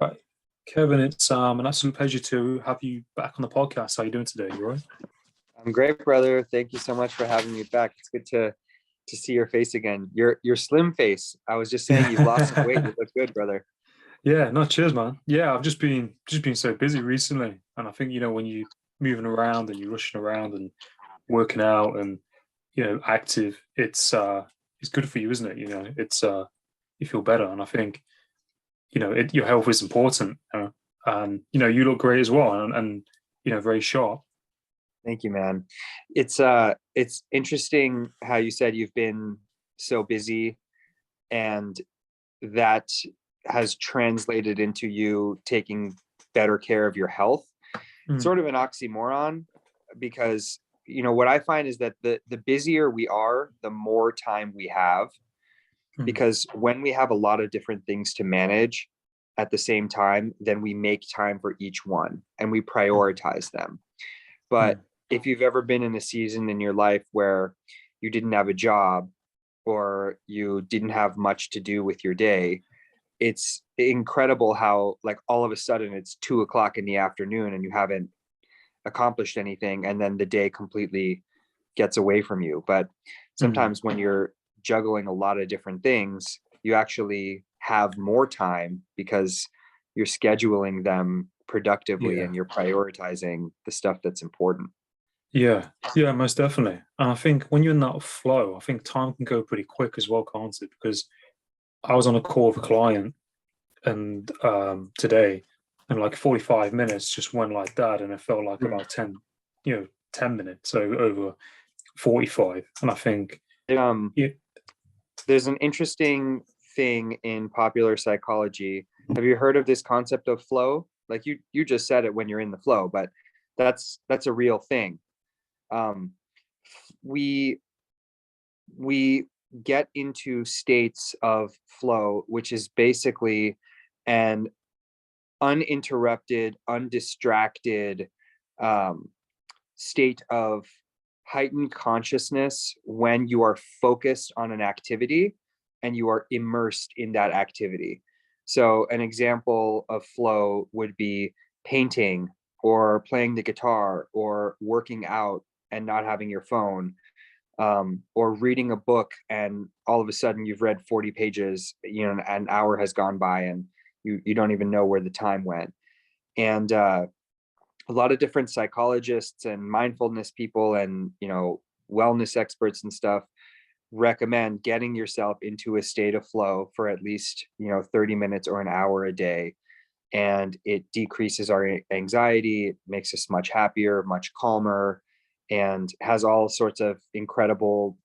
Right. Kevin, it's an absolute pleasure to have you back on the podcast. How are you doing today? You all right? I'm great, brother. Thank you so much for having me back. It's good to see your face again. Your slim face. I was just saying you've lost some weight. Yeah. You look good, brother. Yeah, no, cheers, man. Yeah, I've just been so busy recently. And I think, when you moving around and you're rushing around and working out and active, it's good for you, isn't it? You feel better. And I think, your health is important, and you look great as well and very sharp. Thank you, man. It's interesting how you said you've been so busy and that has translated into you taking better care of your health. Mm, Sort of an oxymoron because what I find is that the busier we are, the more time we have, mm, because when we have a lot of different things to manage at the same time, then we make time for each one and we mm, prioritize them. But mm. if you've ever been in a season in your life where you didn't have a job or you didn't have much to do with your day, it's incredible how, like, all of a sudden it's 2 o'clock in the afternoon and you haven't accomplished anything, and then the day completely gets away from you. But Mm. sometimes when you're juggling a lot of different things, you actually have more time because you're scheduling them productively Yeah. and you're prioritizing the stuff that's important. Yeah, yeah, most definitely. And I think when you're in that flow, I think time can go pretty quick as well, can't it? Because I was on a call with a client and today, and like 45 minutes just went like that, and it felt like Hmm. about 10 minutes over 45. And I think, Um, yeah, there's an interesting thing in popular psychology. Have you heard of this concept of flow? Like you just said it when you're in the flow, but that's a real thing. Um, we we get into states of flow, which is basically an uninterrupted, undistracted um, state of heightened consciousness when you are focused on an activity and you are immersed in that activity. So, an example of flow would be painting or playing the guitar or working out and not having your phone, or reading a book and all of a sudden you've read 40 pages, an hour has gone by and you don't even know where the time went. And a lot of different psychologists and mindfulness people and wellness experts and stuff recommend getting yourself into a state of flow for at least 30 minutes or an hour a day, and it decreases our anxiety. It makes us much happier, much calmer, and has all sorts of incredible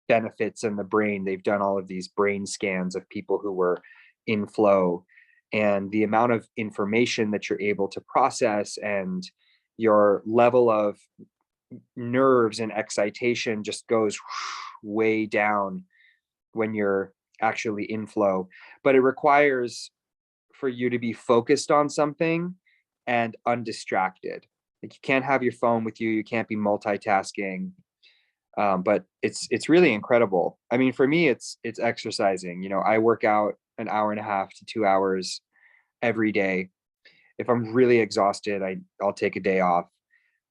benefits in the brain. They've done all of these brain scans of people who were in flow, and the amount of information that you're able to process and your level of nerves and excitation just goes way down when you're actually in flow. But it requires for you to be focused on something and undistracted. Like, you can't have your phone with you, you can't be multitasking. But it's really incredible. I mean, for me, it's exercising. I work out an hour and a half to 2 hours every day. If I'm really exhausted, I'll take a day off.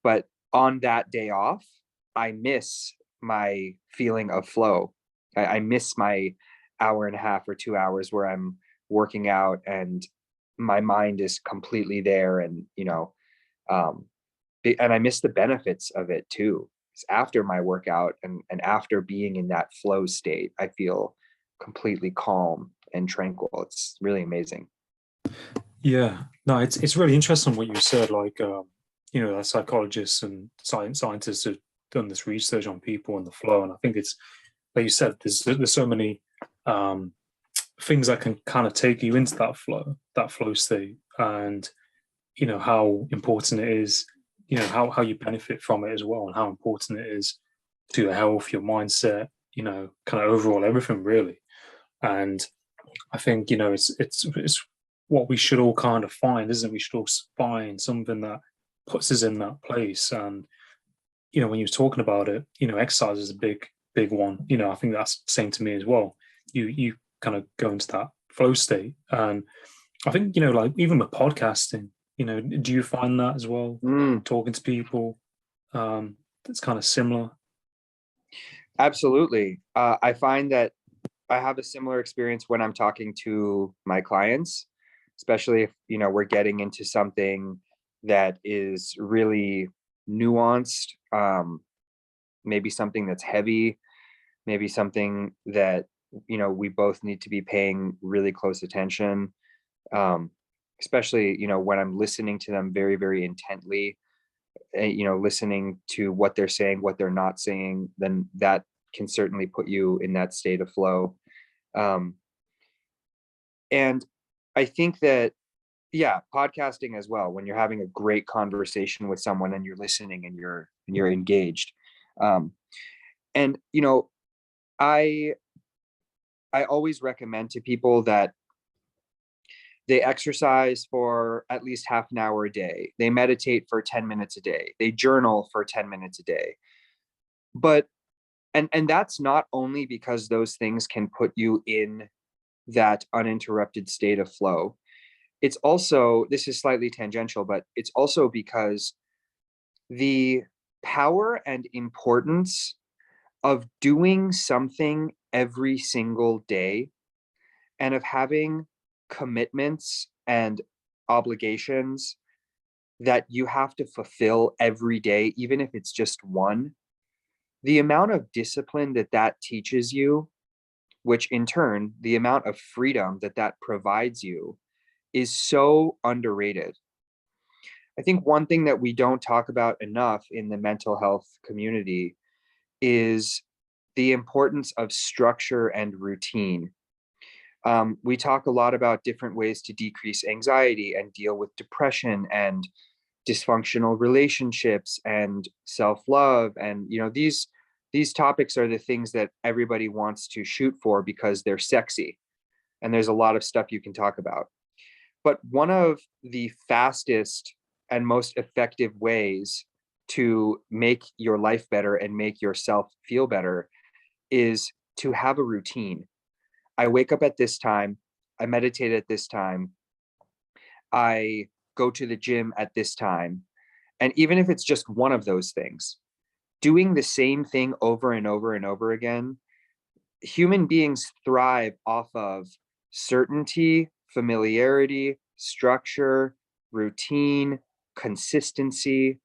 But on that day off, I miss my feeling of flow. I miss my hour and a half or 2 hours where I'm working out and my mind is completely there, and um and I miss the benefits of it too. 'Cause after my workout and after being in that flow state, I feel completely calm and tranquil. It's really amazing. yeah. No, it's really interesting what you said. Like, that psychologists and scientists have done this research on people and the flow, and I think it's like you said. There's so many um, things that can kind of take you into that flow state, and how important it is. How you benefit from it as well, and how important it is to your health, your mindset. Kind of overall everything really. And I think it's what we should all kind of find, isn't it? We should all find something that puts us in that place. And when you were talking about it, exercise is a big one. I think that's the same to me as well. You kind of go into that flow state, and I think, like even with podcasting, do you find that as well? Mm, Talking to people, that's kind of similar. absolutely. I find that I have a similar experience when I'm talking to my clients, especially if, we're getting into something that is really nuanced, maybe something that's heavy, maybe something that, we both need to be paying really close attention. Um, especially, when I'm listening to them very, very intently, listening to what they're saying, what they're not saying, then that can certainly put you in that state of flow. Um, and I think that, yeah, podcasting as well, when you're having a great conversation with someone and you're listening and you're engaged. Um, and I I always recommend to people that they exercise for at least half an hour a day. They meditate for 10 minutes a day. They journal for 10 minutes a day. But and that's not only because those things can put you in that uninterrupted state of flow. It's also, this is slightly tangential, but it's also because the power and importance of doing something every single day and of having commitments and obligations that you have to fulfill every day, even if it's just one, the amount of discipline that that teaches you, which in turn, the amount of freedom that that provides you, is so underrated. I think one thing that we don't talk about enough in the mental health community is the importance of structure and routine. We talk a lot about different ways to decrease anxiety and deal with depression and dysfunctional relationships and self-love, and these topics are the things that everybody wants to shoot for because they're sexy, and there's a lot of stuff you can talk about. But one of the fastest and most effective ways to make your life better and make yourself feel better is to have a routine. I wake up at this time, I meditate at this time, I go to the gym at this time. And even if it's just one of those things, doing the same thing over and over and over again, human beings thrive off of certainty, familiarity, structure, routine, consistency.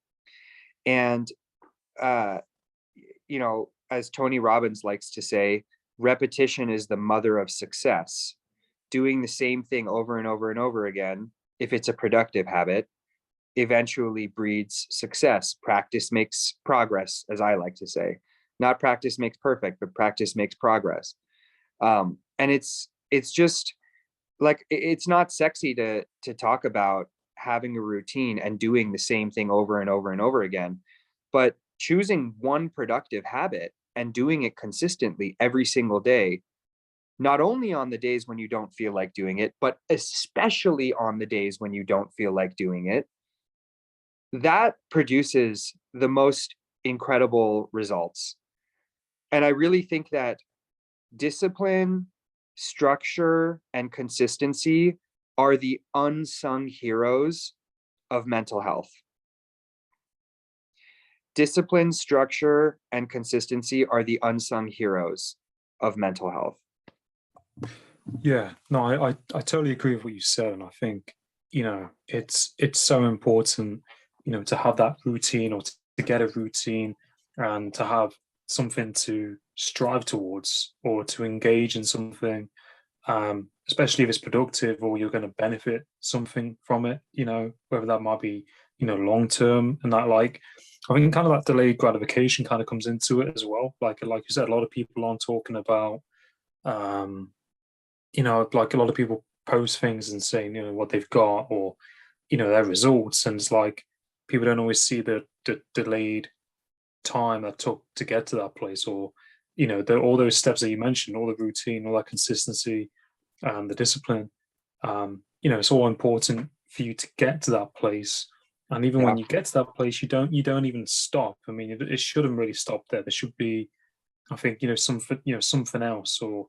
And, uh, as Tony Robbins likes to say, repetition is the mother of success. Doing the same thing over and over and over again, if it's a productive habit, eventually breeds success. Practice makes progress, as I like to say. Not practice makes perfect, but practice makes progress. And it's just like, it's not sexy to talk about having a routine and doing the same thing over and over and over again, but choosing one productive habit and doing it consistently every single day, not only on the days when you don't feel like doing it, but especially on the days when you don't feel like doing it, that produces the most incredible results. And I really think that discipline, structure, and consistency are the unsung heroes of mental health. Discipline, structure, and consistency are the unsung heroes of mental health. Yeah, no, I totally agree with what you said, and I think it's so important to have that routine or to get a routine and to have something to strive towards or to engage in something, especially if it's productive or you're going to benefit something from it. Whether that might be long term, and that, like, I think kind of that delayed gratification kind of comes into it as well. Like you said, a lot of people aren't talking about. Um, like a lot of people post things and saying, what they've got or, their results. And it's like people don't always see the delayed time that took to get to that place or, all those steps that you mentioned, all the routine, all that consistency, the discipline. It's all important for you to get to that place. And even Yeah. when you get to that place, you don't even stop. I mean, it shouldn't really stop there. There should be, I think, something else, or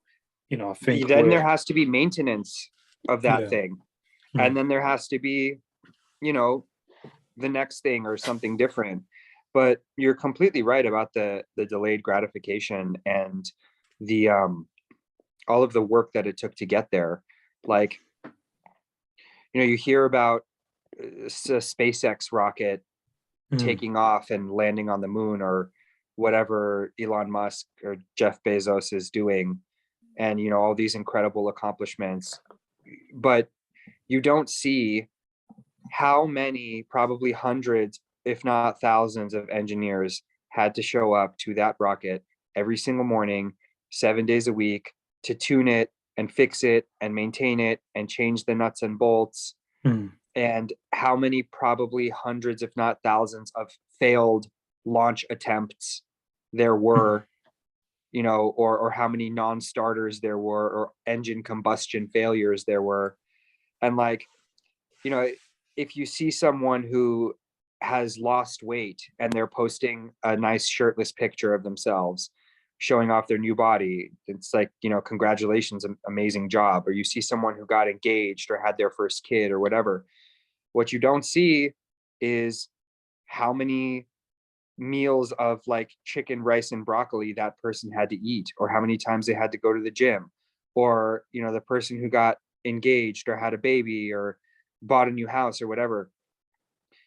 I think Then there we're has to be maintenance of that yeah. thing. And then there has to be, you know, the next thing or something different. But you're completely right about the delayed gratification and the all of the work that it took to get there. Like, you know, you hear about a SpaceX rocket taking off and landing on the moon, or whatever Elon Musk or Jeff Bezos is doing, and, you know, all these incredible accomplishments. But you don't see how many, probably hundreds, if not thousands of engineers had to show up to that rocket every single morning, 7 days a week, to tune it and fix it and maintain it and change the nuts and bolts. And how many, probably hundreds, if not thousands, of failed launch attempts there were, you know, or how many non-starters there were, or engine combustion failures there were. And, like, you know, if you see someone who has lost weight and they're posting a nice shirtless picture of themselves showing off their new body, it's like, you know, congratulations, amazing job. Or you see someone who got engaged or had their first kid or whatever. What you don't see is how many meals of, like, chicken, rice, and broccoli that person had to eat, or how many times they had to go to the gym, or, you know, the person who got engaged or had a baby or bought a new house or whatever.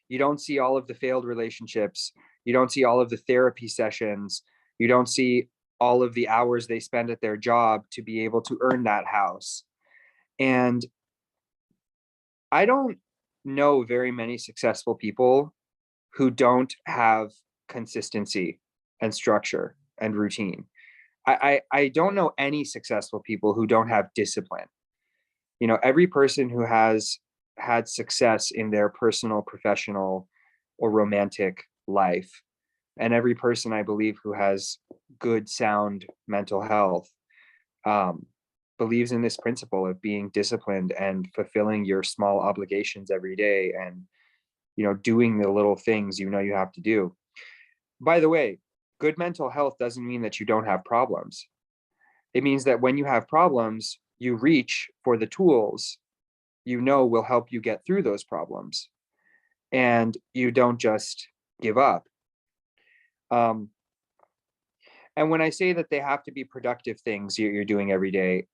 You don't see all of the failed relationships. You don't see all of the therapy sessions. You don't see all of the hours they spend at their job to be able to earn that house. And I don't know very many successful people who don't have consistency and structure and routine. I don't know any successful people who don't have discipline. You know, every person who has had success in their personal, professional, or romantic life, and every person, I believe, who has good, sound mental health, believes in this principle of being disciplined and fulfilling your small obligations every day, and, you know, doing the little things you know you have to do. By the way, good mental health doesn't mean that you don't have problems. It means that when you have problems, you reach for the tools you know will help you get through those problems, and you don't just give up. And when I say that they have to be productive things you're doing every day,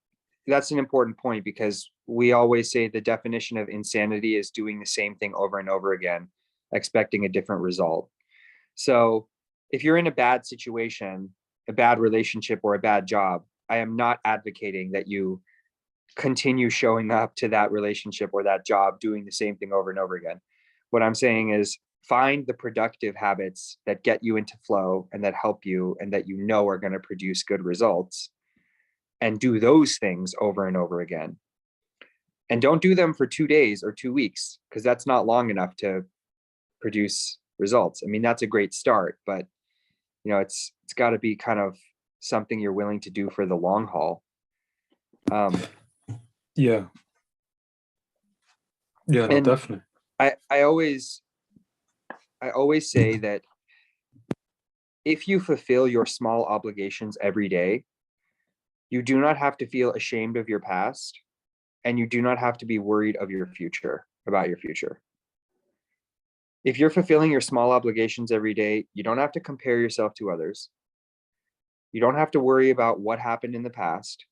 that's an important point, because we always say the definition of insanity is doing the same thing over and over again, expecting a different result. So if you're in a bad situation, a bad relationship, or a bad job, I am not advocating that you continue showing up to that relationship or that job doing the same thing over and over again. What I'm saying is, find the productive habits that get you into flow and that help you and that you know are going to produce good results, and do those things over and over again. And don't do them for 2 days or 2 weeks, because that's not long enough to produce results. I mean, that's a great start, but, you know, it's got to be kind of something you're willing to do for the long haul. Yeah, no, And definitely. I always say that if you fulfill your small obligations every day, you do not have to feel ashamed of your past, and you do not have to be worried of your future, about your future. If you're fulfilling your small obligations every day, you don't have to compare yourself to others. You don't have to worry about what happened in the past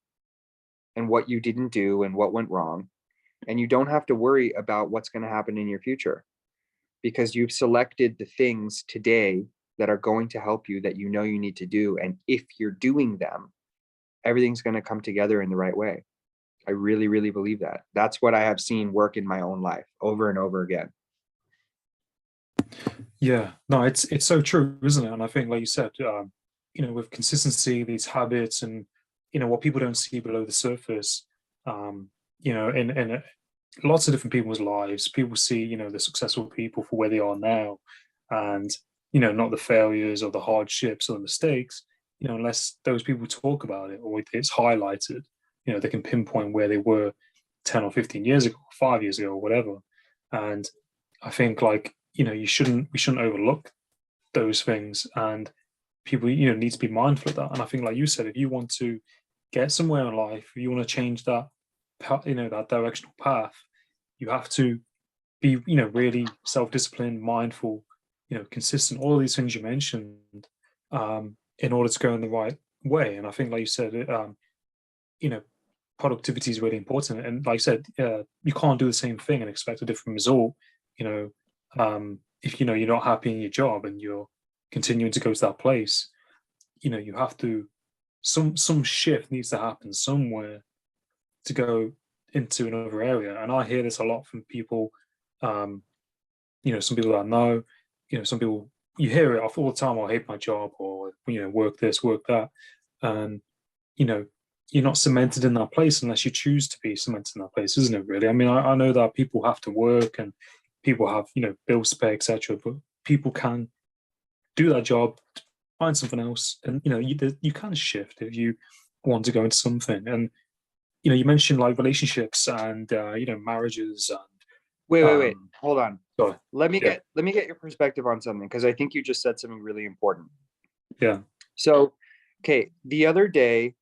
and what you didn't do and what went wrong. And you don't have to worry about what's going to happen in your future, because you've selected the things today that are going to help you, that you know you need to do. And if you're doing them, everything's going to come together in the right way. I really, really believe that. That's what I have seen work in my own life over and over again. Yeah, no, it's so true, isn't it? And I think, like you said, you know, with consistency, these habits, and, you know, what people don't see below the surface, you know, in lots of different people's lives, people see, you know, the successful people for where they are now, and, you know, not the failures or the hardships or the mistakes. You know, unless those people talk about it or it's highlighted, you know, they can pinpoint where they were 10 or 15 years ago, 5 years ago, or whatever. And I think, like, you know, we shouldn't overlook those things, and people, you know, need to be mindful of that. And I think, like you said, if you want to get somewhere in life, if you want to change that, you know, that directional path, you have to be, really self-disciplined, mindful, consistent, all of these things you mentioned, in order to go in the right way. And I think, like you said, you know, productivity is really important. And like I said, you can't do the same thing and expect a different result. You know, if you're not happy in your job and you're continuing to go to that place, you have to, some shift needs to happen somewhere to go into another area. And I hear this a lot from people. Um, some people that I know, some people, you hear it off all the time. I hate my job, or work this, work that, and you know, you're not cemented in that place unless you choose to be cemented in that place, isn't it? Really, I mean, I know that people have to work and people have bills to pay, etc. But people can do that job, find something else, and you can shift if you want to go into something. And you mentioned like relationships and marriages and Wait. um, Hold on. sorry, yeah, Let me get your perspective on something, because I think you just said something really important. yeah, So, okay, the other day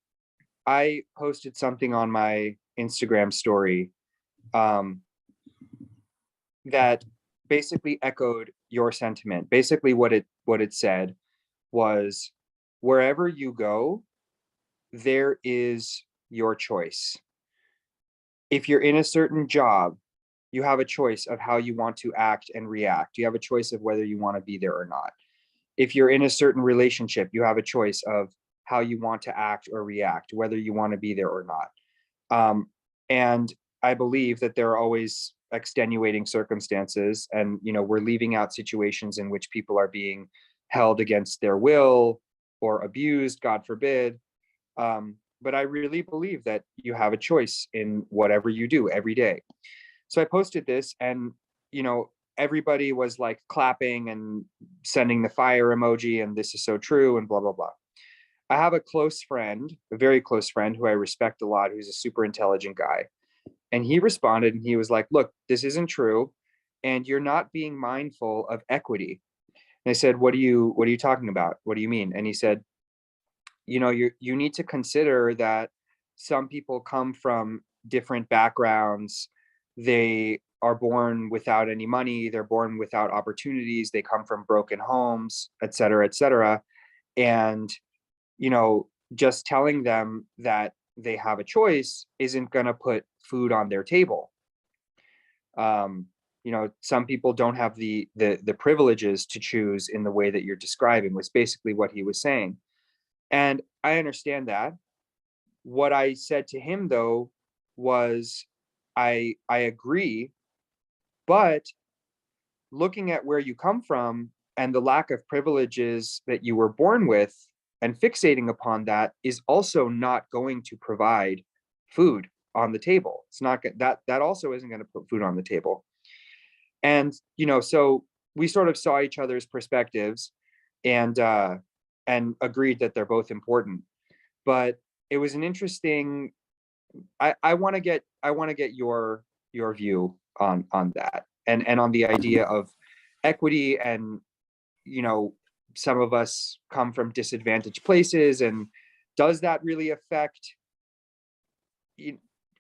I posted something on my Instagram story, um, that basically echoed your sentiment. Basically, what it said was, wherever you go, there is your choice. If you're in a certain job, you have a choice of how you want to act and react. You have a choice of whether you want to be there or not. If you're in a certain relationship, you have a choice of how you want to act or react, whether you want to be there or not. And I believe that there are always extenuating circumstances, and we're leaving out situations in which people are being held against their will or abused, God forbid. But I really believe that you have a choice in whatever you do every day. So I posted this, and everybody was like clapping and sending the fire emoji, and this is so true, and blah blah blah. I have a close friend, a very close friend who I respect a lot, who's a super intelligent guy. And he responded and he was like, look, this isn't true. And you're not being mindful of equity. And I said, what are you talking about? What do you mean? And he said, you need to consider that some people come from different backgrounds. They are born without any money. They're born without opportunities. They come from broken homes, et cetera, et cetera. And just telling them that they have a choice isn't going to put food on their table. Some people don't have the privileges to choose in the way that you're describing, was basically what he was saying. And I understand that. What I said to him though was, I agree, but looking at where you come from and the lack of privileges that you were born with, and fixating upon that, is also not going to provide food on the table. It's not that also isn't going to put food on the table. And so we sort of saw each other's perspectives, and agreed that they're both important. But it was an interesting. I want to get your view on that, and on the idea of equity. And some of us come from disadvantaged places, and does that really affect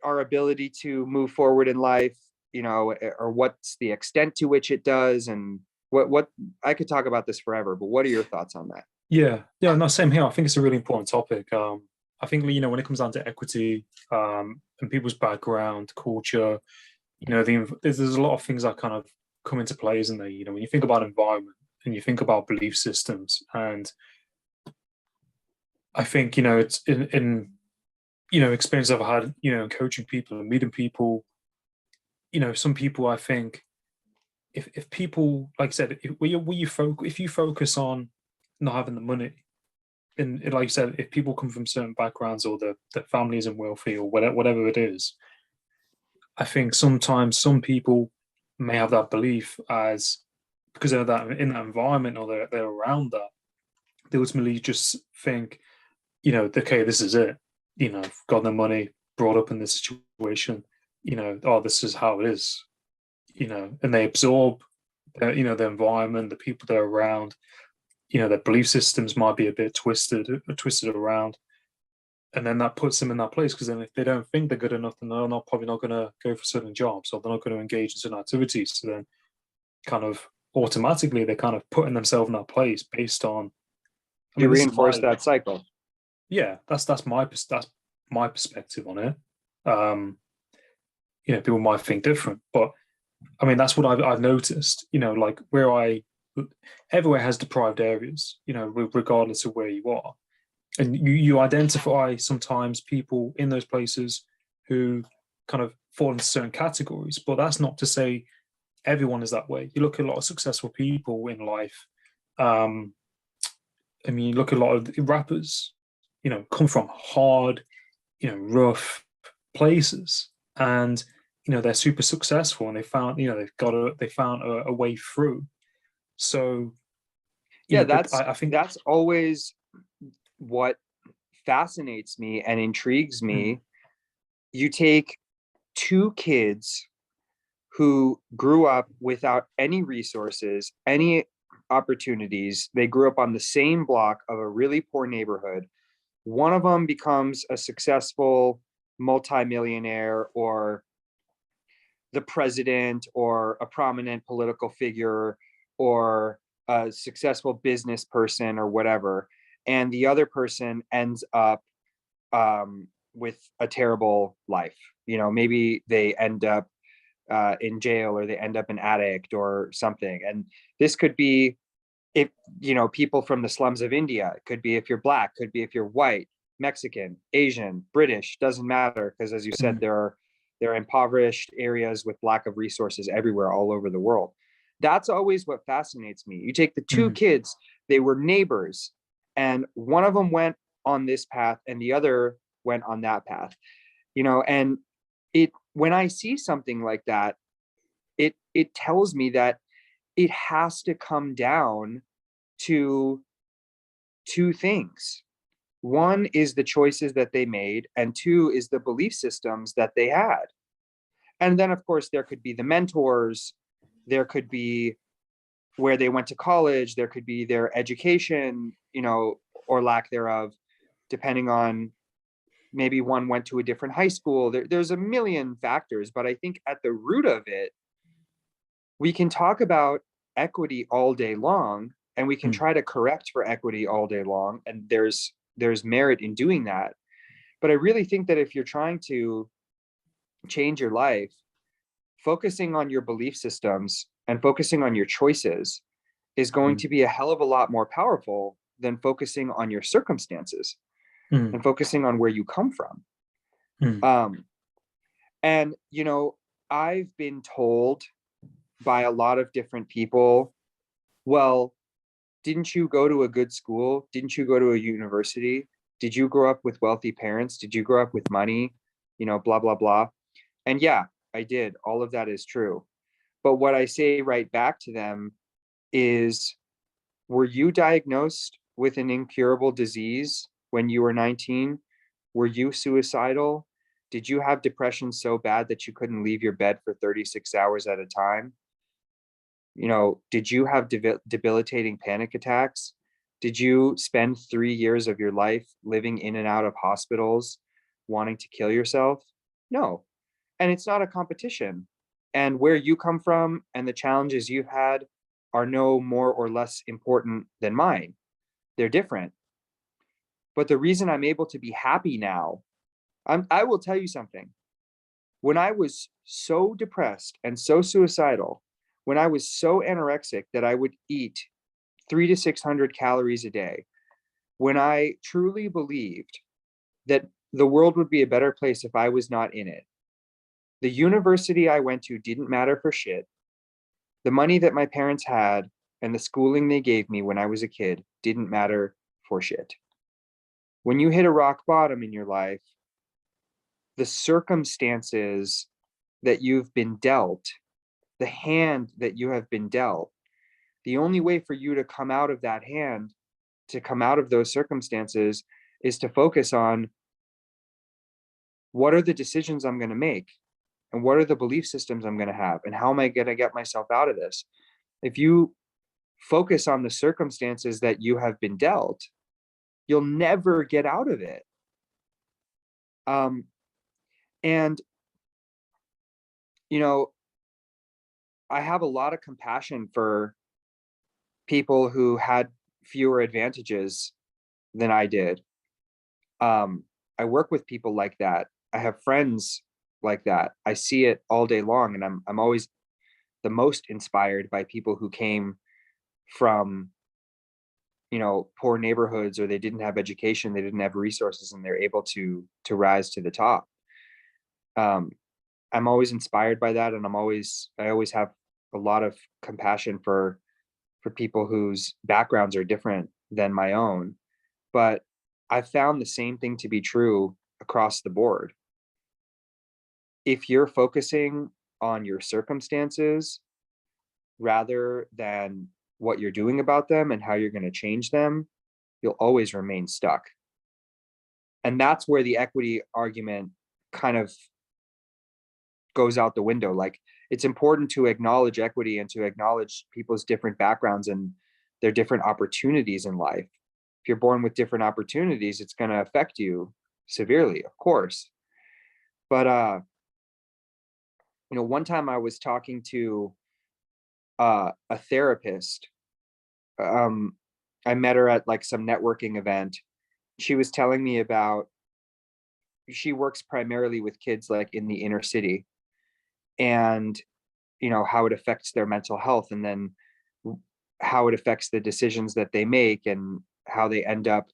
our ability to move forward in life, or what's the extent to which it does? And what I could talk about this forever, but what are your thoughts on that? yeah. No, same here. I think it's a really important topic. I think when it comes down to equity, and people's background, culture, there's a lot of things that kind of come into play, isn't there? When you think about environment and you think about belief systems, and I think it's in experience I've had, coaching people and meeting people. Some people, I think, if people, like I said, if you focus on not having the money, and like you said, if people come from certain backgrounds, or the family isn't wealthy, or whatever it is, I think sometimes some people may have that belief as, because they're that in that environment, or they're around that, they ultimately just think, okay, this is it. Got no money, brought up in this situation. Oh, this is how it is. And they absorb, the environment, the people they're around. Their belief systems might be a bit twisted around, and then that puts them in that place, because then if they don't think they're good enough, then they're not probably not going to go for certain jobs, or they're not going to engage in certain activities. So then, kind of automatically, they're kind of putting themselves in that place based on. I You mean, this is reinforce my that cycle. yeah, that's my perspective on it. Um, people might think different, but I mean, that's what I've noticed. Like everywhere has deprived areas. Regardless of where you are, and you identify sometimes people in those places who kind of fall into certain categories, but that's not to say everyone is that way. You look at a lot of successful people in life. Um, I mean, you look at a lot of rappers. Come from hard, rough places, and they're super successful, and they found, they found a way through. So, Yeah, but I think. that's always what fascinates me and intrigues Mm, me. You take two kids who grew up without any resources, any opportunities. They grew up on the same block of a really poor neighborhood. One of them becomes a successful multimillionaire, or the president, or a prominent political figure, or a successful business person, or whatever. And the other person ends up with a terrible life. Maybe they end up in jail, or they end up an addict or something. And this could be, if people from the slums of India. It could be if you're black, could be if you're white, Mexican, Asian, British, doesn't matter, because as you said, mm, there are impoverished areas with lack of resources everywhere all over the world. That's always what fascinates me. You take the two mm, kids, they were neighbors, and one of them went on this path and the other went on that path. And it when I see something like that, it tells me that it has to come down to two things. One is the choices that they made, and two is the belief systems that they had. And then, of course, there could be the mentors, there could be where they went to college, there could be their education, or lack thereof, depending on, maybe one went to a different high school. There's a million factors, but I think at the root of it, we can talk about equity all day long, and we can mm, try to correct for equity all day long, and there's merit in doing that. But I really think that if you're trying to change your life, focusing on your belief systems and focusing on your choices is going mm, to be a hell of a lot more powerful than focusing on your circumstances mm, and focusing on where you come from. mm, um and I've been told by a lot of different people, well, didn't you go to a good school? Didn't you go to a university? Did you grow up with wealthy parents? Did you grow up with money? Blah, blah, blah. And yeah, I did. All of that is true. But what I say right back to them is, were you diagnosed with an incurable disease when you were 19? Were you suicidal? Did you have depression so bad that you couldn't leave your bed for 36 hours at a time? Did you have debilitating panic attacks? Did you spend 3 years of your life living in and out of hospitals, wanting to kill yourself? No. And it's not a competition. And where you come from and the challenges you've had are no more or less important than mine. They're different. But the reason I'm able to be happy now, I will tell you something. When I was so depressed and so suicidal, when I was so anorexic that I would eat 300 to 600 calories a day, when I truly believed that the world would be a better place if I was not in it, the university I went to didn't matter for shit. The money that my parents had and the schooling they gave me when I was a kid didn't matter for shit. When you hit a rock bottom in your life, the circumstances that you've been dealt, the hand that you have been dealt, the only way for you to come out of that hand, to come out of those circumstances, is to focus on, what are the decisions I'm going to make, and what are the belief systems I'm going to have, and how am I going to get myself out of this? If you focus on the circumstances that you have been dealt, you'll never get out of it. Um, and, you know, I have a lot of compassion for people who had fewer advantages than I did. I work with people like that. I have friends like that. I see it all day long, and I'm always the most inspired by people who came from, poor neighborhoods, or they didn't have education, they didn't have resources, and they're able to rise to the top. Um, I'm always inspired by that, and I always have a lot of compassion for people whose backgrounds are different than my own. But I found the same thing to be true across the board. If you're focusing on your circumstances rather than what you're doing about them and how you're going to change them, you'll always remain stuck. And that's where the equity argument kind of goes out the window. Like, it's important to acknowledge equity and to acknowledge people's different backgrounds and their different opportunities in life. If you're born with different opportunities, it's going to affect you severely, of course. But one time I was talking to a therapist. I met her at like some networking event. She was telling me about, she works primarily with kids like in the inner city, and how it affects their mental health, and then how it affects the decisions that they make, and how they end up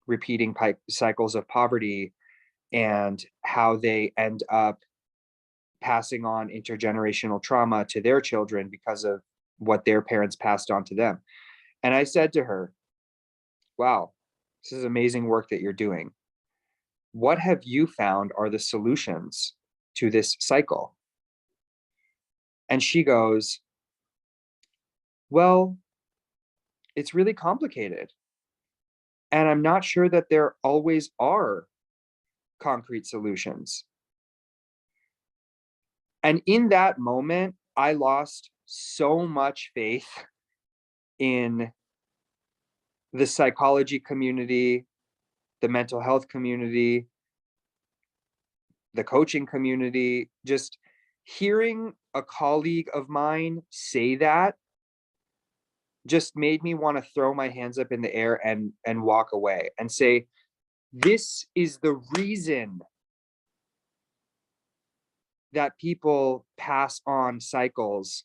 repeating cycles of poverty, and how they end up passing on intergenerational trauma to their children because of what their parents passed on to them. And I said to her, wow, this is amazing work that you're doing. What have you found are the solutions to this cycle? And she goes, well, it's really complicated. And I'm not sure that there always are concrete solutions. And in that moment, I lost so much faith in the psychology community, the mental health community, the coaching community. Just hearing a colleague of mine say that just made me want to throw my hands up in the air and walk away and say, this is the reason that people pass on cycles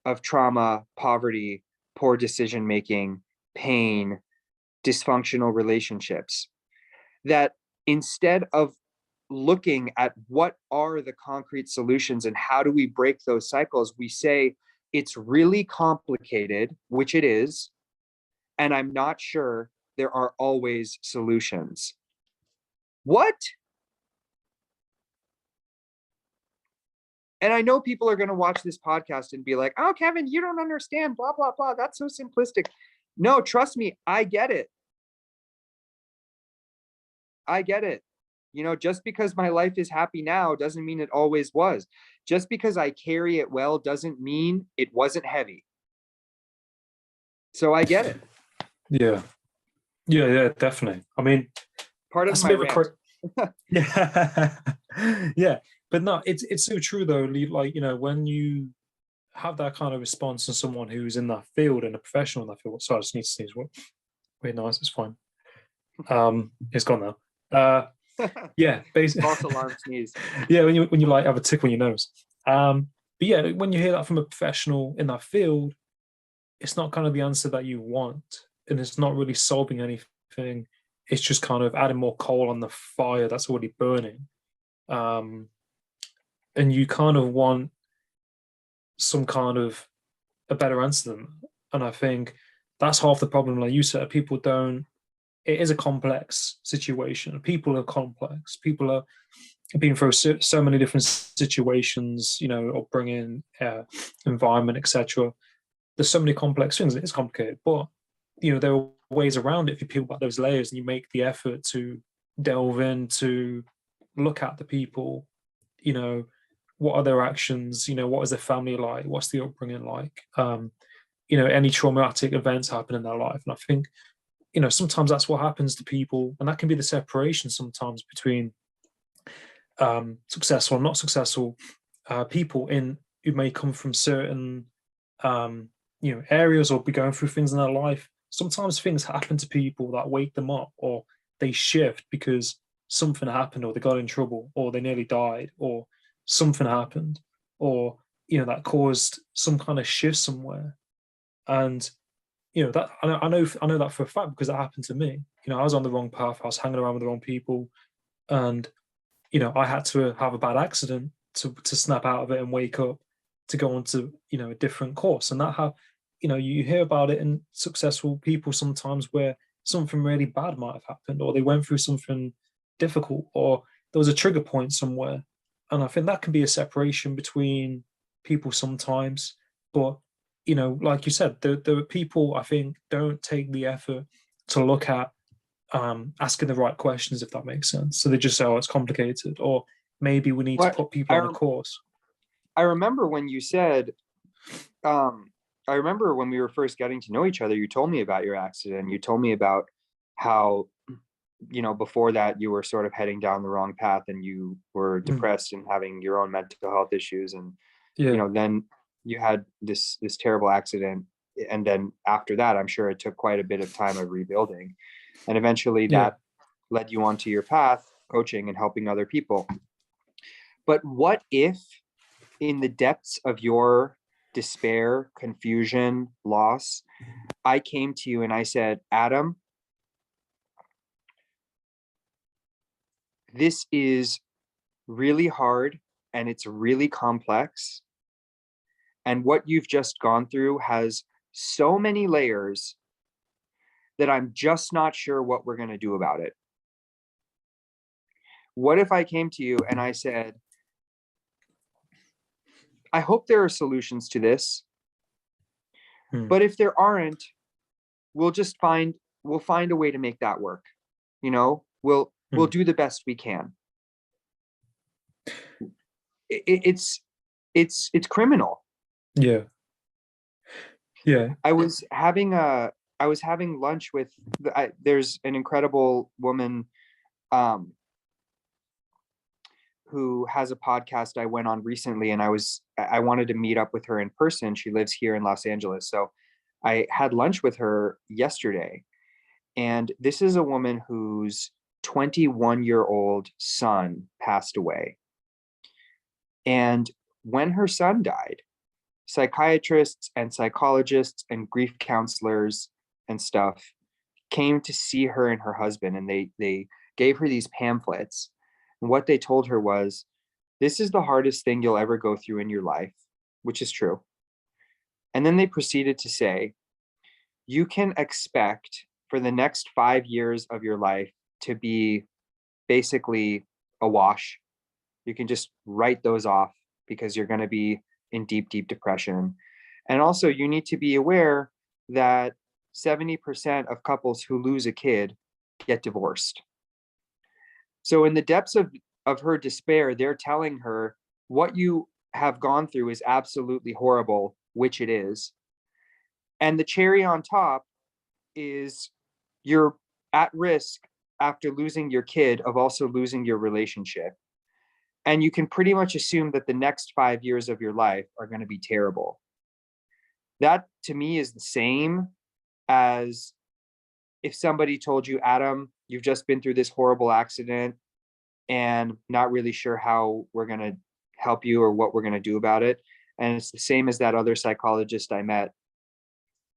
of trauma, poverty, poor decision making, pain, dysfunctional relationships. That instead of looking at what are the concrete solutions and how do we break those cycles, we say it's really complicated, which it is, and I'm not sure there are always solutions. What? And I know people are going to watch this podcast and be like, oh, Kevin, you don't understand, blah, blah, blah. That's so simplistic. No, trust me, I get it. I get it. Just because my life is happy now doesn't mean it always was. Just because I carry it well doesn't mean it wasn't heavy. So I get it. Yeah, definitely. I mean, part of my rant. Yeah. Yeah, but no, it's so true though. Like, when you have that kind of response from someone who's in that field and a professional in that field. Sorry, I just need to sneeze. Wait, no, it's fine. It's gone now. Yeah, basically. False alarm sneeze. Yeah, when you like have a tickle in your nose. But yeah, when you hear that from a professional in that field, it's not kind of the answer that you want, and it's not really solving anything. It's just kind of adding more coal on the fire that's already burning. And you kind of want some kind of a better answer than that. And I think that's half the problem. Like you said, people don't. It is a complex situation. People are complex. People are being through so many different situations, upbringing, environment, etc. There's so many complex things. It's complicated, but there are ways around it if you peel back those layers and you make the effort to delve in, to look at the people. What are their actions? What is their family like? What's the upbringing like? Any traumatic events happen in their life, and I think sometimes that's what happens to people, and that can be the separation sometimes between successful or not successful people in who may come from certain areas or be going through things in their life. Sometimes things happen to people that wake them up, or they shift because something happened, or they got in trouble, or they nearly died, or something happened, or that caused some kind of shift somewhere. And that I know that for a fact because it happened to me. I was on the wrong path. I was hanging around with the wrong people, and I had to have a bad accident to snap out of it and wake up to go on to a different course. And that how you hear about it in successful people sometimes where something really bad might have happened, or they went through something difficult, or there was a trigger point somewhere. And I think that can be a separation between people sometimes. But like you said, the people I think don't take the effort to look at asking the right questions, if that makes sense. So they just say, "Oh, it's complicated," or maybe we need to What put people on a course. I remember when you said, um, I remember when we were first getting to know each other, you told me about your accident. You told me about how, before that you were sort of heading down the wrong path and you were Mm, depressed and having your own mental health issues. And, yeah, then you had this terrible accident. And then after that, I'm sure it took quite a bit of time of rebuilding. And eventually yeah, that led you onto your path, coaching and helping other people. But what if in the depths of your despair, confusion, loss, I came to you and I said, Adam, this is really hard and it's really complex. And what you've just gone through has so many layers that I'm just not sure what we're going to do about it. What if I came to you and I said, I hope there are solutions to this, mm, but if there aren't, we'll find a way to make that work. We'll mm, do the best we can. It's criminal. yeah, yeah, I was having lunch with there's an incredible woman um who has a podcast I went on recently, and I wanted to meet up with her in person. She lives here in Los Angeles, so I had lunch with her yesterday. And this is a woman whose 21-year-old son passed away. And when her son died, psychiatrists and psychologists and grief counselors and stuff came to see her and her husband, and they gave her these pamphlets. And what they told her was, this is the hardest thing you'll ever go through in your life, which is true. And then they proceeded to say, you can expect for the next 5 years of your life to be basically a wash. You can just write those off because you're going to be in deep, deep depression. And also, you need to be aware that 70% of couples who lose a kid get divorced. So, in the depths of her despair, they're telling her what you have gone through is absolutely horrible, which it is. And the cherry on top is you're at risk after losing your kid of also losing your relationship. And you can pretty much assume that the next 5 years of your life are going to be terrible. That to me is the same as if somebody told you, Adam, you've just been through this horrible accident and not really sure how we're going to help you or what we're going to do about it. And it's the same as that other psychologist I met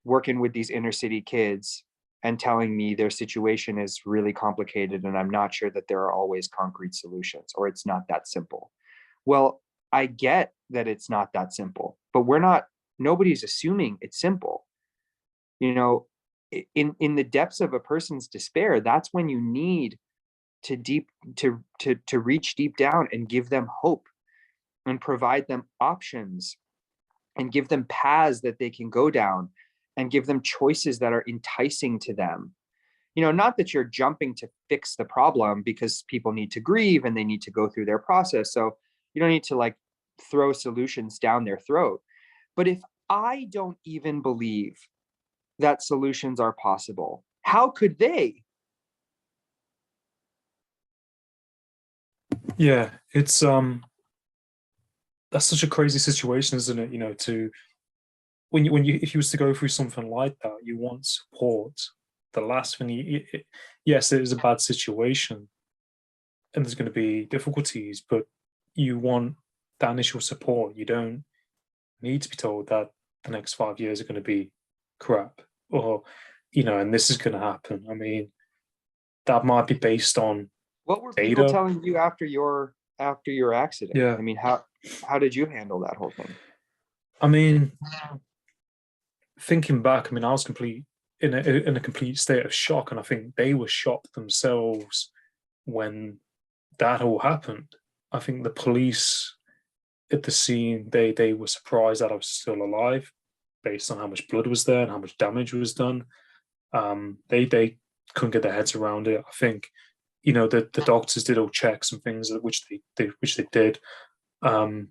working with these inner city kids and telling me their situation is really complicated and I'm not sure that there are always concrete solutions or it's not that simple. Well, I get that it's not that simple, but nobody's assuming it's simple. You know, in the depths of a person's despair, that's when you need to reach deep down and give them hope and provide them options and give them paths that they can go down and give them choices that are enticing to them. Not that you're jumping to fix the problem, because people need to grieve and they need to go through their process. So you don't need to like throw solutions down their throat. But if I don't even believe that solutions are possible, how could they? Yeah, it's that's such a crazy situation, isn't it? You know, to when you if you was to go through something like that, you want support. The last thing yes, it is a bad situation and there's going to be difficulties, but you want that initial support. You don't need to be told that the next 5 years are going to be crap, or and this is going to happen. I mean, that might be based on What were people data. telling you after your accident? Yeah, I mean, how did you handle that whole thing? I mean, thinking back, I mean, I was complete in a complete state of shock, and I think they were shocked themselves when that all happened. I think the police at the scene, they were surprised that I was still alive, based on how much blood was there and how much damage was done. They couldn't get their heads around it. I think the doctors did all checks and things which they did, and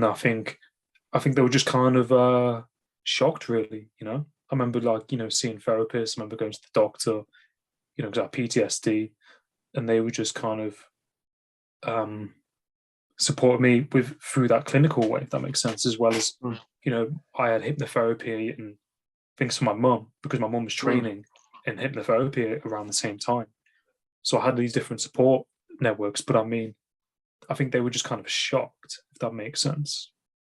I think they were just kind of shocked, really. I remember seeing therapists. I remember going to the doctor, because I had PTSD, and they were just kind of um, support me with through that clinical way, if that makes sense, as well as Mm, I had hypnotherapy and things for my mum because my mum was mm, training in hypnotherapy around the same time. So I had these different support networks, but I mean, I think they were just kind of shocked, if that makes sense,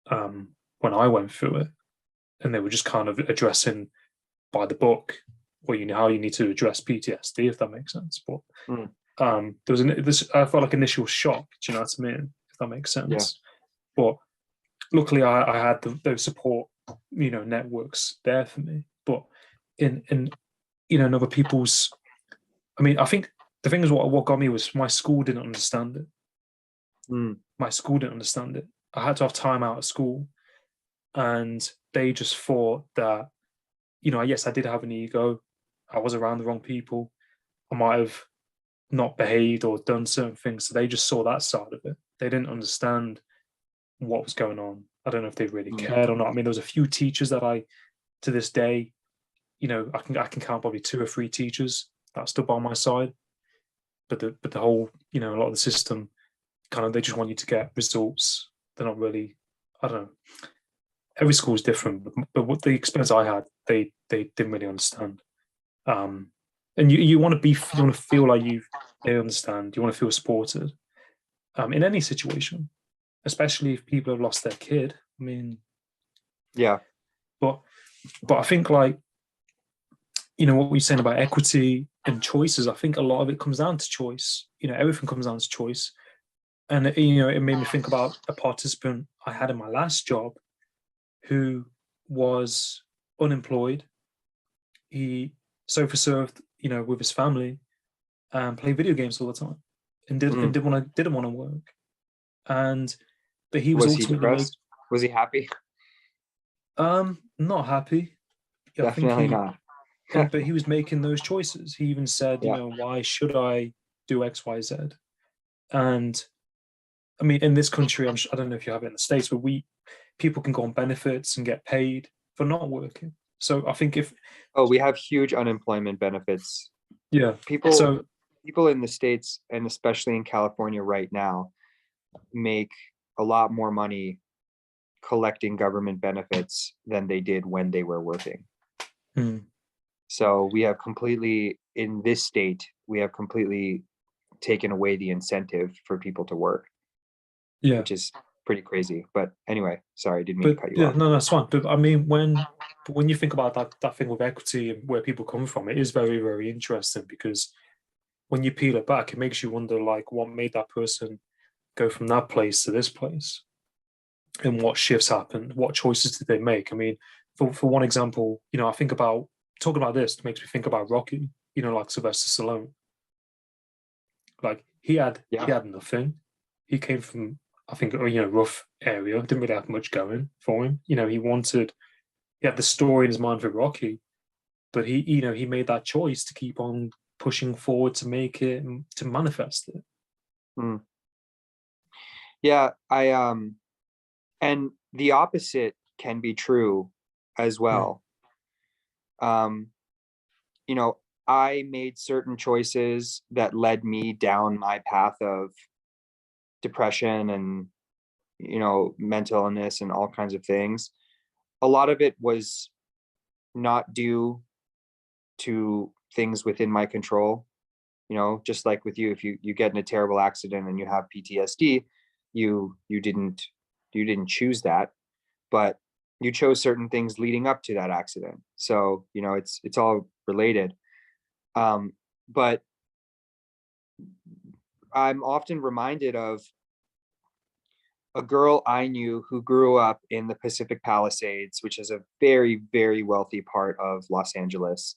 when I went through it, and they were just kind of addressing by the book, or how you need to address PTSD, if that makes sense. But mm. this I felt like initial shock. Do you know what I mean? If that makes Yeah. sense. But luckily, I had those support networks there for me. But in other people's, I mean, I think the thing is what got me was my school didn't understand it. Mm, My school didn't understand it. I had to have time out of school, and they just thought that yes, I did have an ego. I was around the wrong people. I might have not behaved or done certain things. So they just saw that side of it. They didn't understand what was going on. I don't know if they really mm. cared or not. I mean, there was a few teachers that to this day, I can count probably two or three teachers that stood by my side. But the whole, a lot of the system kind of they just want you to get results. They're not really, I don't know. Every school is different, but what the experience I had, they didn't really understand. Um, and you want to you want to feel like they understand. You want to feel supported in any situation, especially if people have lost their kid. I mean, Yeah. but I think what we're saying about equity and choices. I think a lot of it comes down to choice. Everything comes down to choice. And it made me think about a participant I had in my last job who was unemployed. He sofa surfed, with his family and played video games all the time, and Mm. didn't want to work. And but he was Was he ultimately depressed? Was he happy? not happy. I think Definitely not. but he was making those choices. He even said, Yeah. why should I do X, Y, Z? And I mean, in this country, I don't know if you have it in the States, but people can go on benefits and get paid for not working. So I think if Oh, we have huge unemployment benefits. yeah, People so people in the States and especially in California right now make a lot more money collecting government benefits than they did when they were working. mm, So we have completely, in this state, we have completely taken away the incentive for people to work, yeah, which is pretty crazy. But anyway, sorry, didn't mean to but cut you yeah, off. no, that's fine. But I mean, when you think about that thing with equity and where people come from, it is very, very interesting because when you peel it back, it makes you wonder like what made that person go from that place to this place, and what shifts happened, what choices did they make? I mean, for one example, I think about talking about this makes me think about Rocky. Like Sylvester Stallone. Like he Yeah. had nothing. He came from I think rough area. Didn't really have much going for him. He had the story in his mind for Rocky, but he made that choice to keep on pushing forward to make it to manifest it. Mm. Yeah, and the opposite can be true as Mm, well. Um, you know, I made certain choices that led me down my path of depression and, mental illness and all kinds of things. A lot of it was not due to things within my control. Just like with you, if you get in a terrible accident and you have PTSD, you didn't choose that, but you chose certain things leading up to that accident. So, it's all related. But I'm often reminded of a girl I knew who grew up in the Pacific Palisades, which is a very, very wealthy part of Los Angeles,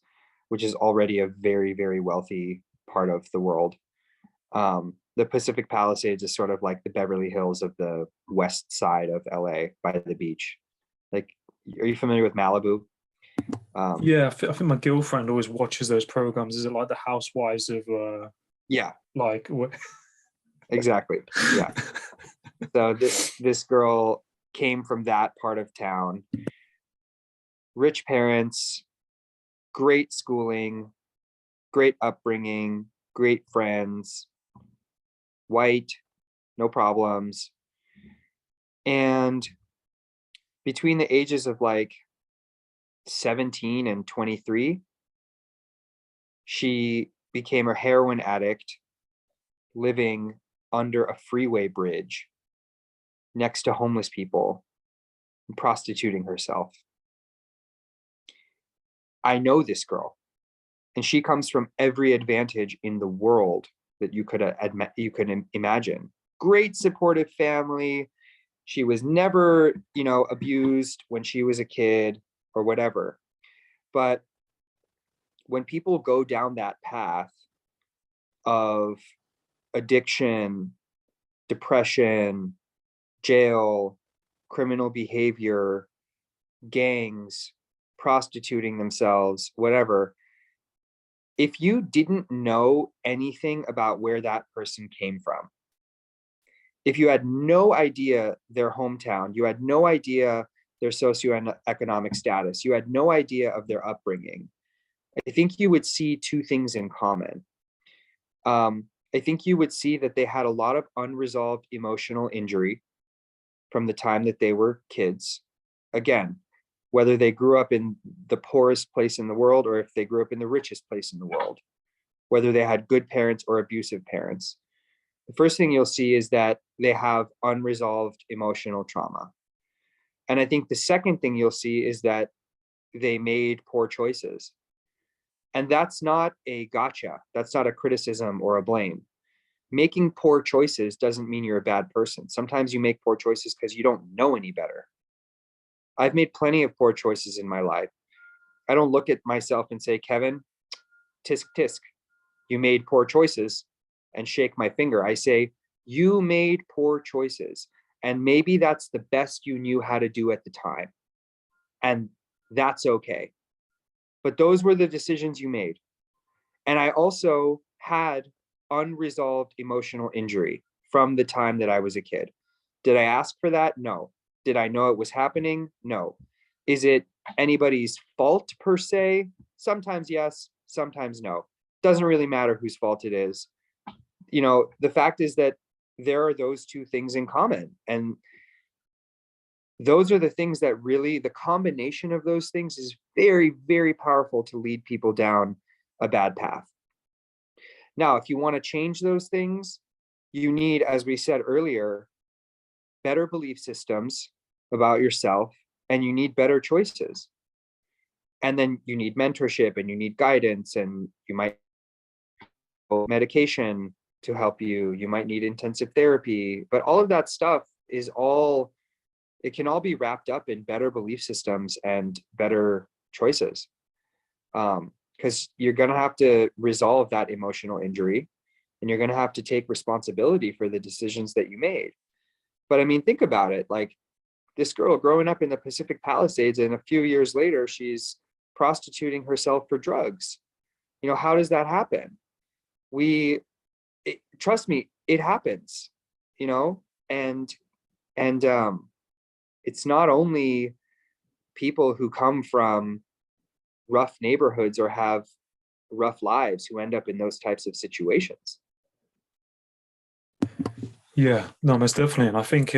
which is already a very, very wealthy part of the world. The Pacific Palisades is sort of like the Beverly Hills of the west side of LA by the beach. Like, are you familiar with Malibu? Yeah, I think my girlfriend always watches those programs. Is it like the Housewives of Yeah, like what? exactly. Yeah. So this girl came from that part of town. Rich parents, great schooling, great upbringing, great friends, white, no problems. And between the ages of like 17 and 23, she became a heroin addict living under a freeway bridge next to homeless people and prostituting herself. I know this girl, and she comes from every advantage in the world that you could imagine. Great supportive family. She was never, abused when she was a kid or whatever. But when people go down that path of addiction, depression, jail, criminal behavior, gangs, prostituting themselves, whatever, if you didn't know anything about where that person came from, if you had no idea their hometown, you had no idea their socioeconomic status, you had no idea of their upbringing, I think you would see two things in common. I think you would see that they had a lot of unresolved emotional injury from the time that they were kids. Again, whether they grew up in the poorest place in the world or if they grew up in the richest place in the world, whether they had good parents or abusive parents. The first thing you'll see is that they have unresolved emotional trauma. And I think the second thing you'll see is that they made poor choices. And that's not a gotcha. That's not a criticism or a blame. Making poor choices doesn't mean you're a bad person. Sometimes you make poor choices because you don't know any better. I've made plenty of poor choices in my life. I don't look at myself and say, Kevin, tisk tisk, you made poor choices, and shake my finger. I say, you made poor choices. And maybe that's the best you knew how to do at the time. And that's okay. But those were the decisions you made. And I also had unresolved emotional injury from the time that I was a kid. Did I ask for that? No. Did I know it was happening? No. Is it anybody's fault per se? Sometimes yes, sometimes no. Doesn't really matter whose fault it is. The fact is that there are those two things in common. And those are the things that really, the combination of those things is very, very powerful to lead people down a bad path. Now, if you want to change those things, you need, as we said earlier, better belief systems about yourself, and you need better choices. And then you need mentorship and you need guidance, and you might need medication to help you. You might need intensive therapy, but all of that stuff is it can all be wrapped up in better belief systems and better choices. Because you're going to have to resolve that emotional injury, and you're going to have to take responsibility for the decisions that you made. But I mean, think about it. Like, this girl growing up in the Pacific Palisades, and a few years later, she's prostituting herself for drugs. How does that happen? Trust me, it happens, and it's not only people who come from rough neighborhoods or have rough lives who end up in those types of situations. Yeah, no, most definitely. And I think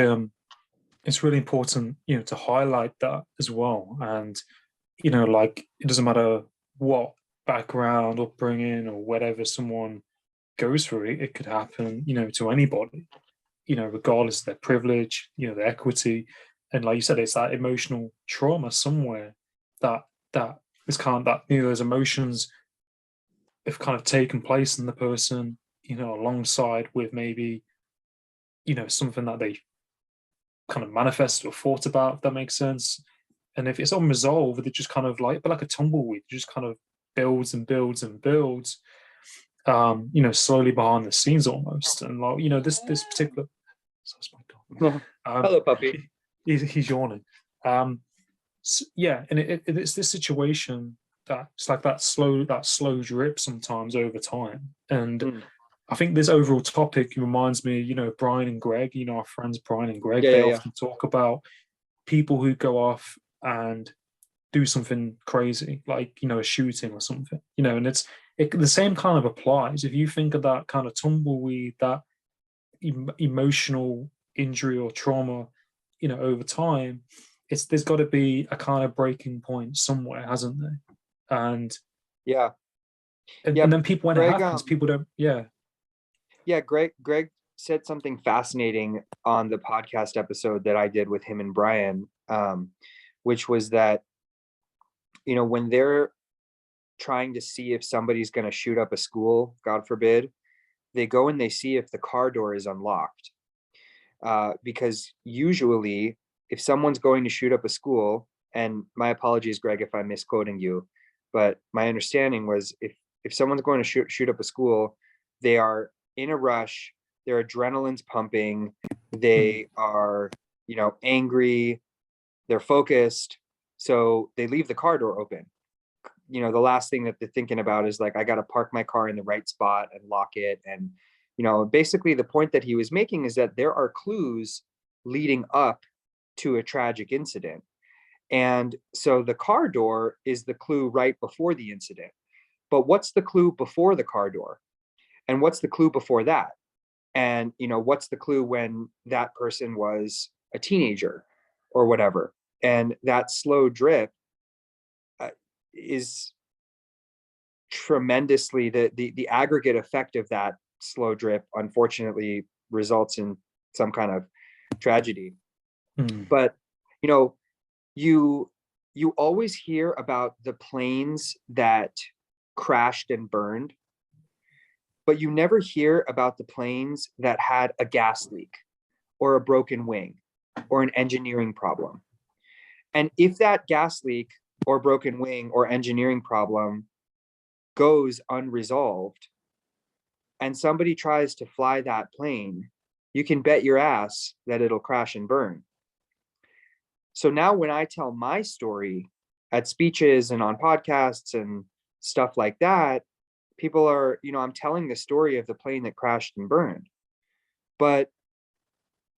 it's really important, to highlight that as well. And, like it doesn't matter what background, upbringing, or whatever someone goes through, it could happen, to anybody, regardless of their privilege, their equity. And like you said, it's that emotional trauma somewhere that that is kind of that, those emotions have kind of taken place in the person, alongside with maybe, something that they kind of manifested or thought about, if that makes sense. And if it's unresolved, it just kind of but like a tumbleweed, it just kind of builds and builds and builds, slowly behind the scenes almost. And like, this particular, that's my dog. Hello, puppy. He's yawning. Yeah, and it's this situation that it's like that slow drip sometimes over time. And Mm. I think this overall topic reminds me, Brian and Greg, our friends Brian and Greg, Yeah, they yeah, yeah. often talk about people who go off and do something crazy, like, a shooting or something, and the same kind of applies. If you think of that kind of tumbleweed, that emotional injury or trauma, over time, there's got to be a kind of breaking point somewhere, hasn't there? And Yeah. and, Yeah. and then people, when it Greg, happens, people don't, yeah. yeah, Greg said something fascinating on the podcast episode that I did with him and Brian, which was that, when they're trying to see if somebody's going to shoot up a school, God forbid, they go and they see if the car door is unlocked. Because usually, if someone's going to shoot up a school, and my apologies, Greg, if I'm misquoting you, but my understanding was if someone's going to shoot up a school, they are in a rush, their adrenaline's pumping, they are, angry, they're focused, so they leave the car door open. The last thing that they're thinking about is like, I got to park my car in the right spot and lock it. And, basically the point that he was making is that there are clues leading up to a tragic incident. And so the car door is the clue right before the incident. But what's the clue before the car door? And what's the clue before that? And, what's the clue when that person was a teenager or whatever? And that slow drip is tremendously, the aggregate effect of that slow drip unfortunately results in some kind of tragedy. But you you always hear about the planes that crashed and burned, but you never hear about the planes that had a gas leak or a broken wing or an engineering problem. And if that gas leak or broken wing or engineering problem goes unresolved and somebody tries to fly that plane, you can bet your ass that it'll crash and burn. So now when I tell my story at speeches and on podcasts and stuff like that, people are, I'm telling the story of the plane that crashed and burned. But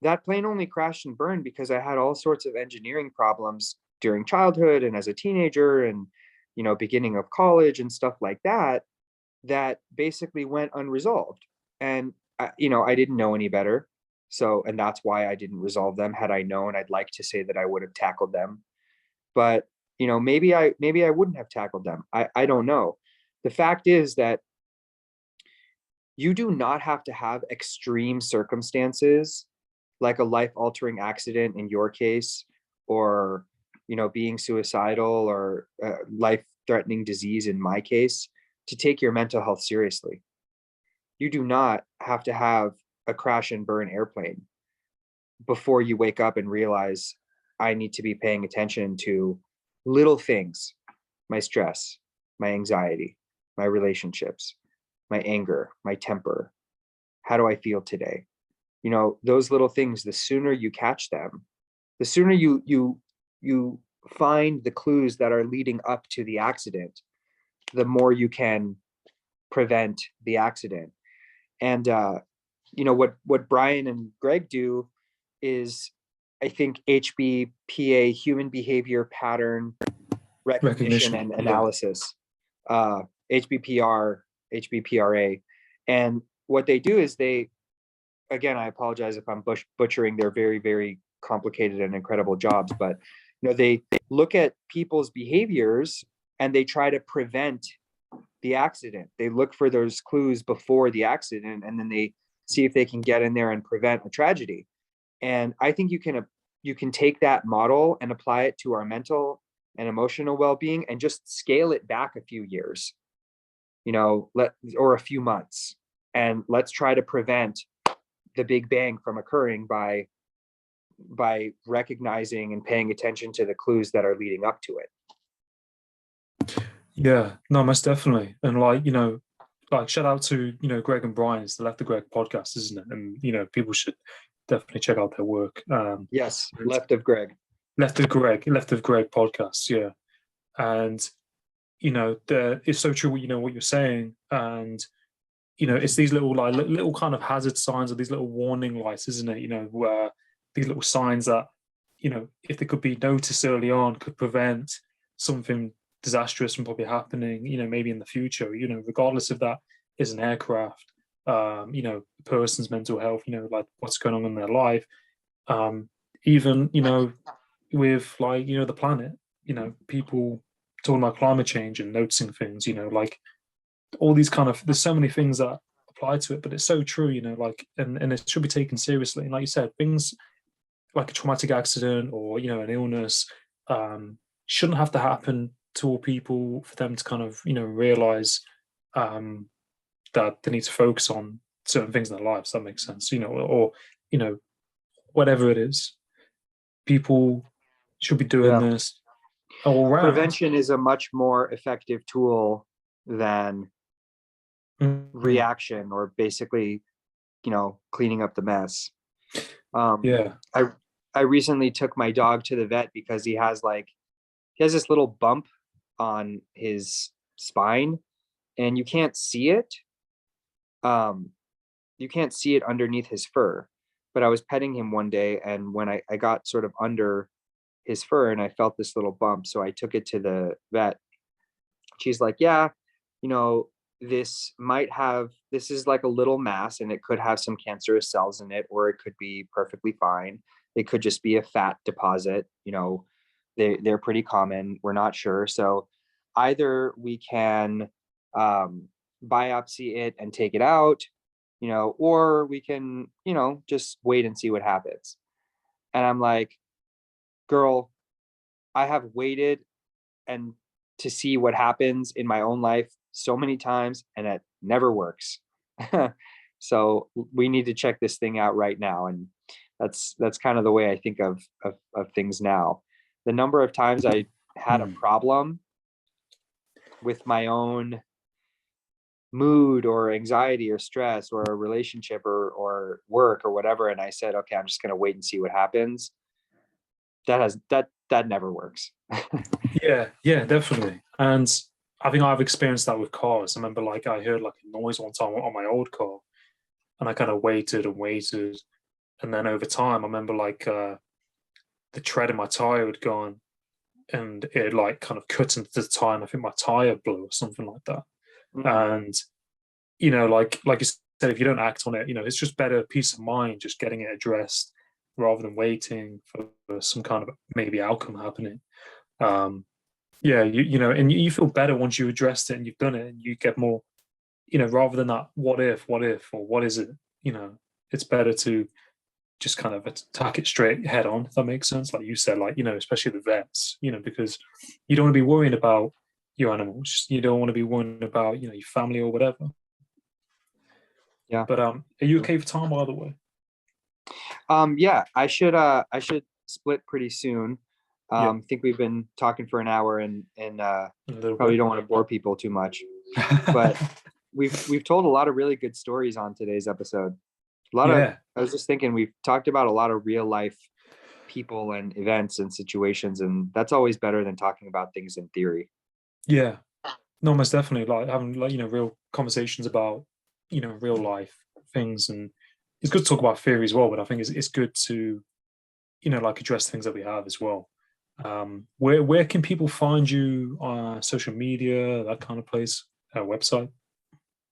that plane only crashed and burned because I had all sorts of engineering problems during childhood and as a teenager and, beginning of college and stuff like that, that basically went unresolved. And, I didn't know any better. So, and that's why I didn't resolve them. Had I known, I'd like to say that I would have tackled them. But, maybe I wouldn't have tackled them. I don't know. The fact is that you do not have to have extreme circumstances like a life-altering accident in your case, or, being suicidal, or life-threatening disease in my case, to take your mental health seriously. You do not have to have a crash and burn airplane before you wake up and realize I need to be paying attention to little things, my stress, my anxiety, my relationships, my anger, my temper. How do I feel today? Those little things, the sooner you catch them, the sooner you find the clues that are leading up to the accident, the more you can prevent the accident. And what Brian and Greg do is, I think, HBPA, human behavior pattern recognition and Yeah. analysis, HBPR, HBPRA. And what they do is they again, I apologize if I'm butchering their very, very complicated and incredible jobs, but they look at people's behaviors and they try to prevent the accident. They look for those clues before the accident, and then they see if they can get in there and prevent a tragedy. And I think you can take that model and apply it to our mental and emotional well-being and just scale it back a few years, or a few months, and let's try to prevent the big bang from occurring by recognizing and paying attention to the clues that are leading up to it. Yeah, no, most definitely. And like shout out to, Greg and Brian. It's the Left of Greg podcast, isn't it? And people should definitely check out their work. Yes, Left of Greg. Left of Greg podcast, yeah. And it's so true what you're saying. And it's these little kind of hazard signs, or these little warning lights, isn't it? Where these little signs that, if they could be noticed early on, could prevent something disastrous from probably happening, maybe in the future, regardless if that is an aircraft, a person's mental health, like what's going on in their life, even, with the planet, people talking about climate change and noticing things, like all these there's so many things that apply to it, but it's so true, and it should be taken seriously. And like you said, things like a traumatic accident or, an illness, shouldn't have to happen to all people for them to realize that they need to focus on certain things in their lives. That makes sense, or whatever it is, people should be doing this all around. Prevention is a much more effective tool than reaction, or basically, cleaning up the mess. Yeah. I recently took my dog to the vet because he has this little bump on his spine, and you can't see it. You can't see it underneath his fur. But I was petting him one day, and when I got sort of under his fur and I felt this little bump, so I took it to the vet. She's like, yeah, this is like a little mass, and it could have some cancerous cells in it, or it could be perfectly fine. It could just be a fat deposit. They're pretty common. We're not sure. So either we can biopsy it and take it out, or we can, just wait and see what happens. And I'm like, girl, I have waited and to see what happens in my own life so many times, and it never works. So we need to check this thing out right now. And that's kind of the way I think of things now. The number of times I had a problem with my own mood or anxiety or stress or a relationship or work or whatever, and I said, okay, I'm just going to wait and see what happens. That never works. Yeah, definitely. And I think I've experienced that with cars. I remember I heard a noise one time on my old car, and I kind of waited and waited, and then over time I remember the tread in my tire had gone, and it kind of cut into the tire, and I think my tire blew or something like that. And like you said, if you don't act on it, it's just better peace of mind just getting it addressed rather than waiting for some kind of maybe outcome happening. Yeah, and you feel better once you addressed it and you've done it, and you get more, rather than that what if, or what is it, it's better to just kind of attack it straight head on, if that makes sense. Like you said, especially the vets, because you don't want to be worrying about your animals. You don't want to be worrying about, your family or whatever. Yeah. But are you okay for time, by the way? Yeah, I should split pretty soon. I think we've been talking for an hour, and probably don't want to bore people too much. But we've told a lot of really good stories on today's episode. I was just thinking, we've talked about a lot of real life people and events and situations, and that's always better than talking about things in theory. Yeah, no, most definitely. Having real conversations about real life things, and it's good to talk about theory as well. But I think it's good to address things that we have as well. Where can people find you on social media, that kind of place, website?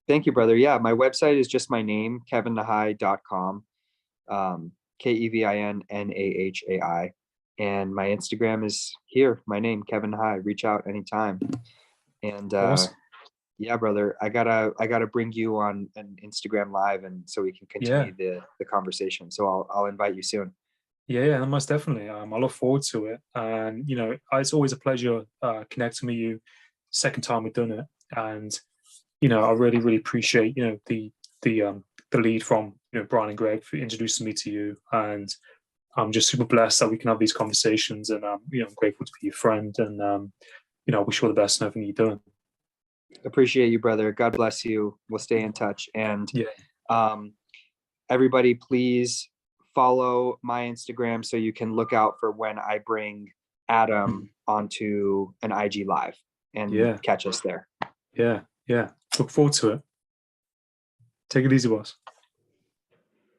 Thank you, brother. Yeah, my website is just my name, kevinnahai.com. KevinNahai. And my Instagram is here. My name, Kevin Nahai. Reach out anytime. And Awesome. yeah, brother, I gotta bring you on an Instagram live, and so we can Yeah. continue the conversation. So I'll invite you soon. Yeah, most definitely. I look forward to it. And, it's always a pleasure connecting with you. Second time we've done it. And, I really, really appreciate, the lead from, Brian and Greg for introducing me to you. And I'm just super blessed that we can have these conversations. And, I'm grateful to be your friend. And, I wish you all the best in everything you're doing. Appreciate you, brother. God bless you. We'll stay in touch. And Yeah. everybody, please follow my Instagram so you can look out for when I bring Adam onto an IG live and catch us there. Yeah. Look forward to it. Take it easy, boss.